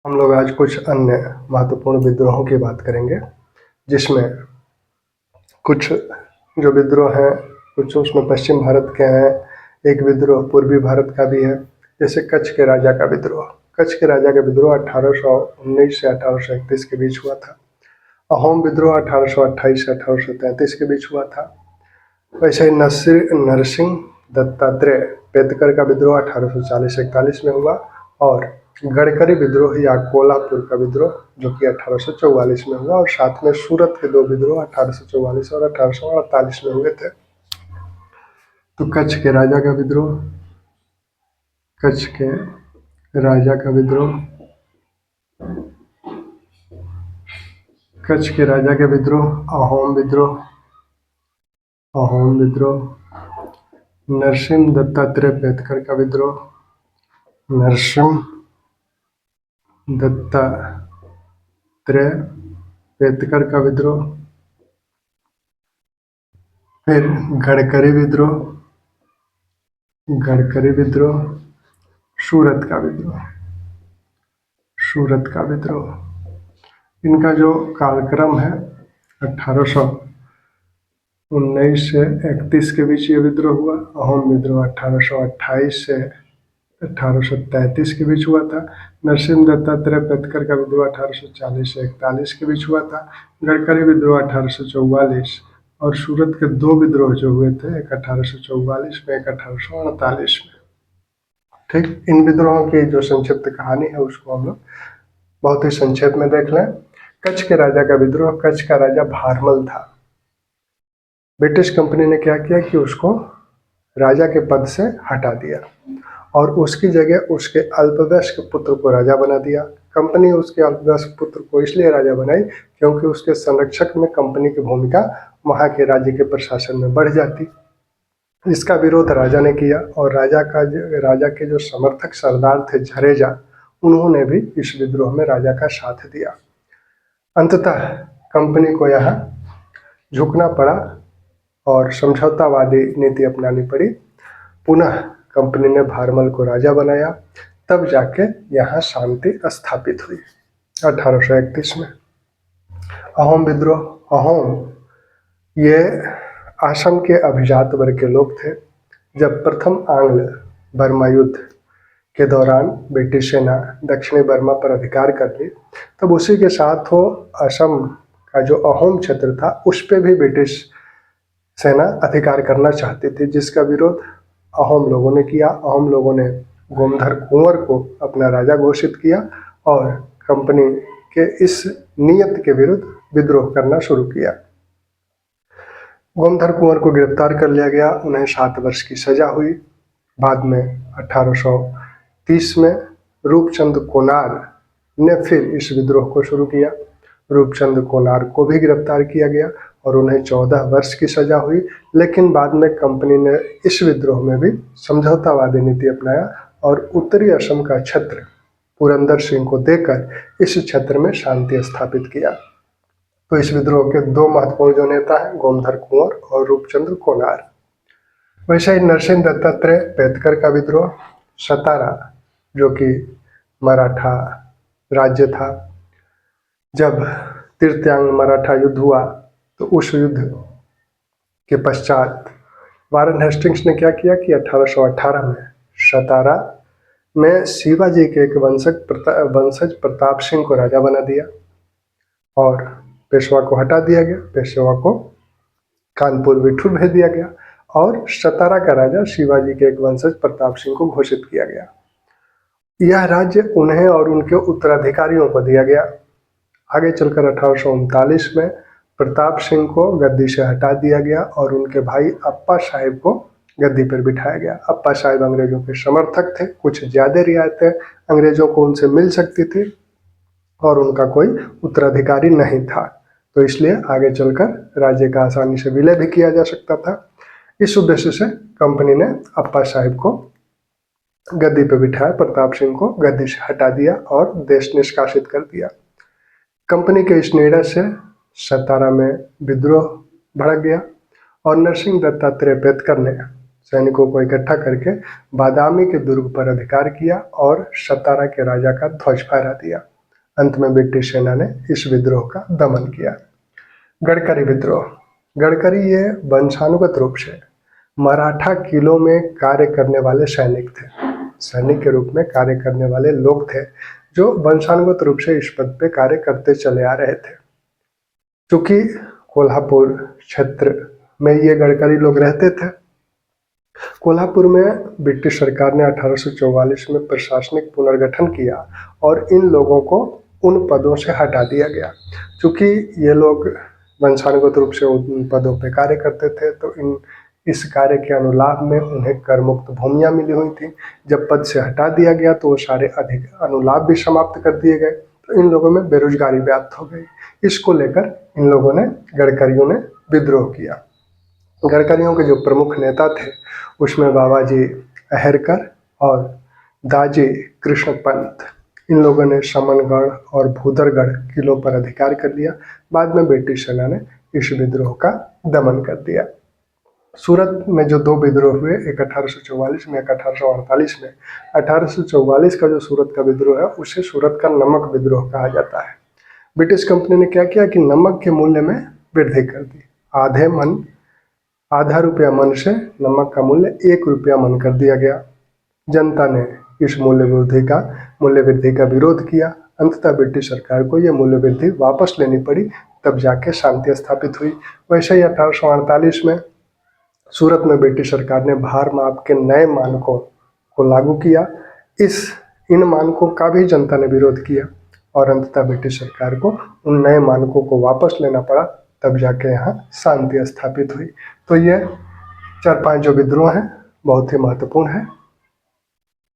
हम लोग आज कुछ अन्य महत्वपूर्ण विद्रोहों की बात करेंगे, जिसमें कुछ जो विद्रोह हैं, कुछ उसमें पश्चिम भारत के हैं, एक विद्रोह पूर्वी भारत का भी है। जैसे कच्छ के राजा का विद्रोह। कच्छ के राजा का विद्रोह 1819 से 1831 के बीच हुआ था। अहोम विद्रोह 1828 से 1833 के बीच हुआ था। वैसे ही नरसिंह दत्तात्रेय पेतकर का विद्रोह 1840-41 में हुआ, और गडकरी विद्रोह या कोल्हापुर का विद्रोह जो कि 1844 में हुआ, और साथ में सूरत के दो विद्रोह 1844 और 1848 में हुए थे। तो कच्छ के राजा का विद्रोह, कच्छ के राजा का विद्रोह, कच्छ के राजा के विद्रोह, अहोम विद्रोह, अहोम विद्रोह, नरसिंह दत्तात्रेय पेतकर का विद्रोह, नरसिंह दत्तात्रेय पेतकर का विद्रोह, फिर गडकरी विद्रोह, गडकरी विद्रोह, सूरत का विद्रोह, सूरत का विद्रोह। इनका जो कालक्रम है 1819 से 31 के बीच ये विद्रोह हुआ। अहोम विद्रोह 1828 से 1833 के बीच हुआ था। नरसिंह दत्तात्रेय पेतकर का विद्रोह 1840 से 41 के बीच हुआ था। गडकरी विद्रोह 1844, और सूरत के दो विद्रोह जो हुए थे, एक 1844 में, एक 1848 में। ठीक, इन विद्रोहों की जो संक्षिप्त कहानी है उसको हम लोग बहुत ही संक्षेप में देख लें। कच्छ के राजा का विद्रोह। कच्छ का राजा भारमल था। ब्रिटिश कंपनी ने क्या किया कि उसको राजा के पद से हटा दिया और उसकी जगह उसके अल्पवयस्क पुत्र को राजा बना दिया। कंपनी उसके अल्पवयस्क पुत्र को इसलिए राजा बनाई क्योंकि उसके संरक्षक में कंपनी की भूमिका वहाँ के राज्य के प्रशासन में बढ़ जाती। इसका विरोध राजा ने किया, और राजा के जो समर्थक सरदार थे झरेजा, उन्होंने भी इस विद्रोह में राजा का साथ दिया। अंततः कंपनी को यहाँ झुकना पड़ा और समझौतावादी नीति अपनानी पड़ी। पुनः कंपनी ने भारमल को राजा बनाया, तब जाके यहाँ शांति स्थापित हुई 1831 में। अहोम विद्रोह। अहोम ये असम के अभिजात वर्ग के लोग थे। जब प्रथम आंग्ल बर्मा युद्ध के दौरान ब्रिटिश सेना दक्षिणी बर्मा पर अधिकार कर ली, तब उसी के साथ वो असम का जो अहोम क्षेत्र था उस पे भी ब्रिटिश सेना अधिकार करना चाहती थी, जिसका विरोध अहोम लोगों ने किया। अहोम लोगों ने गोमधर कुंवर को अपना राजा घोषित किया और कंपनी के इस नियत के विरुद्ध विद्रोह करना शुरू किया। गोमधर कुंवर को गिरफ्तार कर लिया गया। उन्हें 7 वर्ष की सजा हुई। बाद में 1830 में रूपचंद कोनार ने फिर इस विद्रोह को शुरू किया। रूपचंद कोनार को भी गिरफ्तार किया गया और उन्हें 14 वर्ष की सजा हुई। लेकिन बाद में कंपनी ने इस विद्रोह में भी समझौतावादी नीति अपनाया और उत्तरी असम का क्षेत्र पुरंदर सिंह को देकर इस क्षेत्र में शांति स्थापित किया। तो इस विद्रोह के दो महत्वपूर्ण जो नेता हैं, गोमधर कुंवर और रूपचंद्र कोनार। वैसे ही नरसिंह दत्तात्रेय पेतकर का विद्रोह। सतारा जो कि मराठा राज्य था, जब तृतीयांग मराठा युद्ध हुआ तो उस युद्ध के पश्चात वारेन हेस्टिंग्स ने क्या किया कि 1818 में सतारा में शिवाजी के एक वंशज प्रताप सिंह को राजा बना दिया और पेशवा को हटा दिया गया। पेशवा को कानपुर बिठूर भेज दिया गया और सतारा का राजा शिवाजी के एक वंशज प्रताप सिंह को घोषित किया गया। यह राज्य उन्हें और उनके उत्तराधिकारियों को दिया गया। आगे चलकर 1839 में प्रताप सिंह को गद्दी से हटा दिया गया और उनके भाई अप्पा साहिब को गद्दी पर बिठाया गया। अप्पा साहिब अंग्रेजों के समर्थक थे। कुछ ज़्यादा रियायतें अंग्रेजों को उनसे मिल सकती थी और उनका कोई उत्तराधिकारी नहीं था, तो इसलिए आगे चलकर राज्य का आसानी से विलय भी किया जा सकता था। इस उद्देश्य से कंपनी ने अप्पा साहिब को गद्दी पर बिठाया, प्रताप सिंह को गद्दी से हटा दिया और देश निष्कासित कर दिया। कंपनी के इस निर्णय से सतारा में विद्रोह भड़क गया और नरसिंह दत्तात्रेय पेतकर ने सैनिकों को इकट्ठा करके बादामी के दुर्ग पर अधिकार किया और सतारा के राजा का ध्वज फहरा दिया। अंत में ब्रिटिश सेना ने इस विद्रोह का दमन किया। गडकरी विद्रोह। गडकरी ये वंशानुगत रूप से मराठा किलों में कार्य करने वाले सैनिक थे। सैनिक के रूप में कार्य करने वाले लोग थे जो वंशानुगत रूप से इस पद पे कार्य करते चले आ रहे थे। चूंकि कोल्हापुर क्षेत्र में ये गडकरी लोग रहते थे, कोल्हापुर में ब्रिटिश सरकार ने 1844 में प्रशासनिक पुनर्गठन किया और इन लोगों को उन पदों से हटा दिया गया। चूंकि ये लोग वंशानुगत रूप से उन पदों पर कार्य करते थे तो इस कार्य के अनुलाभ में उन्हें कर मुक्त भूमियाँ मिली हुई थी। जब पद से हटा दिया गया तो वो सारे अधिक अनुलाभ भी समाप्त कर दिए गए, तो इन लोगों में बेरोजगारी व्याप्त हो गई। इसको लेकर इन लोगों ने, गडकरियों ने विद्रोह किया। गडकरियों के जो प्रमुख नेता थे उसमें बाबाजी अहिरकर और दाजी कृष्ण पंत, इन लोगों ने समनगढ़ और भूदरगढ़ किलों पर अधिकार कर लिया। बाद में ब्रिटिश सेना ने इस विद्रोह का दमन कर दिया। सूरत में जो दो विद्रोह हुए, एक 1844 में, एक 1848 में। 1844 का जो सूरत का विद्रोह है उसे सूरत का नमक विद्रोह कहा जाता है। ब्रिटिश कंपनी ने क्या किया कि नमक के मूल्य में वृद्धि कर दी। आधा रुपया मन से नमक का मूल्य 1 रुपया मन कर दिया गया। जनता ने इस मूल्य वृद्धि का विरोध किया। अंततः ब्रिटिश सरकार को यह मूल्य वृद्धि वापस लेनी पड़ी, तब जाके शांति स्थापित हुई। वैसे ही 1848 में सूरत में ब्रिटिश सरकार ने भार माप के नए मानकों को लागू किया। इन मानकों का भी जनता ने विरोध किया और अंततः ब्रिटिश सरकार को उन नए मानकों को वापस लेना पड़ा, तब जाके यहाँ शांति स्थापित हुई। तो ये 4-5 जो विद्रोह हैं बहुत ही महत्वपूर्ण है।